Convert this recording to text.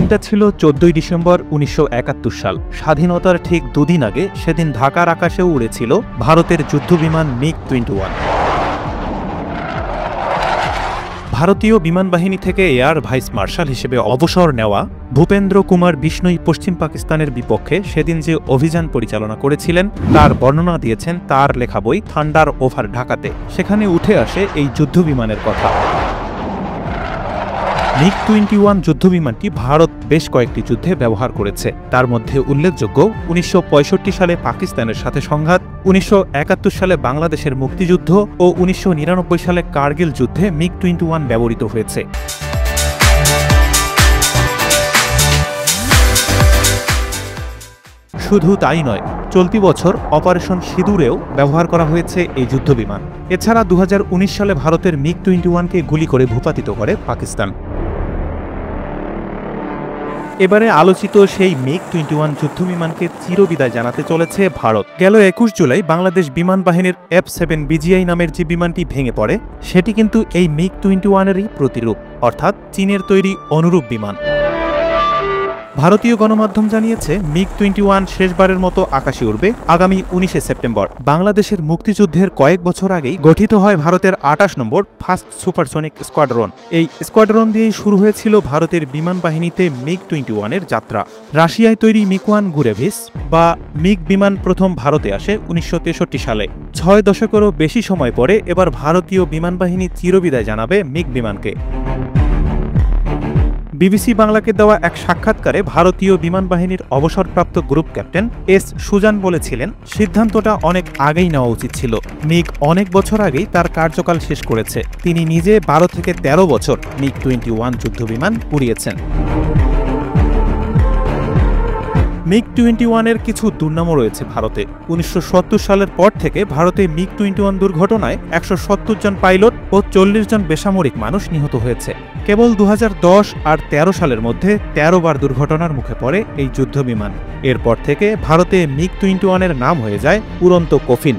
দিনটা ছিল 14ই ডিসেম্বর 1971 সাল। স্বাধীনতার ঠিক দুদিন আগে সেদিন ঢাকার আকাশেও উড়েছিল ভারতের যুদ্ধবিমান মিগ-21। ভারতীয় বিমান বাহিনী থেকে এয়ার ভাইস মার্শাল হিসেবে অবসর নেওয়া ভূপেন্দ্র কুমার বিষ্ণোই পশ্চিম পাকিস্তানের বিপক্ষে সেদিন যে অভিযান পরিচালনা করেছিলেন তার বর্ণনা দিয়েছেন তার লেখা বই থান্ডার ওভার ঢাকাতে। সেখানে উঠে আসে এই যুদ্ধবিমানের কথা। মিগ-21 যুদ্ধবিমানটি ভারত বেশ কয়েকটি যুদ্ধে ব্যবহার করেছে। তার মধ্যে উল্লেখযোগ্য 1965 সালে পাকিস্তানের সাথে সংঘাত, 1971 সালে বাংলাদেশের মুক্তিযুদ্ধ ও 1999 সালে কার্গিল যুদ্ধে মিগ-21 ব্যবহৃত হয়েছে। শুধু তাই নয়, চলতি বছর অপারেশন সিঁদুরেও ব্যবহার করা হয়েছে এই যুদ্ধবিমান। এছাড়া 2019 সালে ভারতের মিগ-21কে গুলি করে ভূপাতিত করে পাকিস্তান। এবারে আলোচিত সেই মিগ-21 যুদ্ধবিমানকে চিরবিদায় জানাতে চলেছে ভারত। গেল 21 জুলাই বাংলাদেশ বিমান বাহিনীর F-7 BGI নামের যে বিমানটি ভেঙে পড়ে সেটি কিন্তু এই মিগ-21-এরই প্রতিরূপ, অর্থাৎ চীনের তৈরি অনুরূপ বিমান। ভারতীয় গণমাধ্যম জানিয়েছে মিগ-21 শেষবারের মতো আকাশে উড়বে আগামী 19 সেপ্টেম্বর। বাংলাদেশের মুক্তিযুদ্ধের কয়েক বছর আগেই গঠিত হয় ভারতের 28 নম্বর ফার্স্ট সুপারসনিক স্কোয়াড্রন। এই স্কোয়াড্রন দিয়েই শুরু হয়েছিল ভারতের বিমান বাহিনীতে মিগ-21-এর যাত্রা। রাশিয়ায় তৈরি মিগ-1 গুরেভিস বা মিগ বিমান প্রথম ভারতে আসে 1963 সালে। 6 দশকেরও বেশি সময় পরে এবার ভারতীয় বিমান বাহিনী চিরবিদায় জানাবে মিগ বিমানকে। বিবিসি বাংলাকে দেওয়া এক সাক্ষাৎকারে ভারতীয় বিমান বাহিনীর অবসরপ্রাপ্ত গ্রুপ ক্যাপ্টেন এস সুজান বলেছিলেন, সিদ্ধান্তটা অনেক আগেই নেওয়া উচিত ছিল। মিগ অনেক বছর আগেই তার কার্যকাল শেষ করেছে। তিনি নিজে 12 থেকে 13 বছর মিগ-21 যুদ্ধবিমান উড়িয়েছেন। মিগ-21-এর কিছু দুর্নামও রয়েছে ভারতে। 1970 সালের পর থেকে ভারতে মিগ-21 দুর্ঘটনায় 170 জন পাইলট ও 40 জন বেসামরিক মানুষ নিহত হয়েছে। কেবল 2010 আর 13 সালের মধ্যে 13 বার দুর্ঘটনার মুখে পড়ে এই যুদ্ধবিমান। এরপর থেকে ভারতে মিগ-21-এর নাম হয়ে যায় উড়ন্ত কফিন।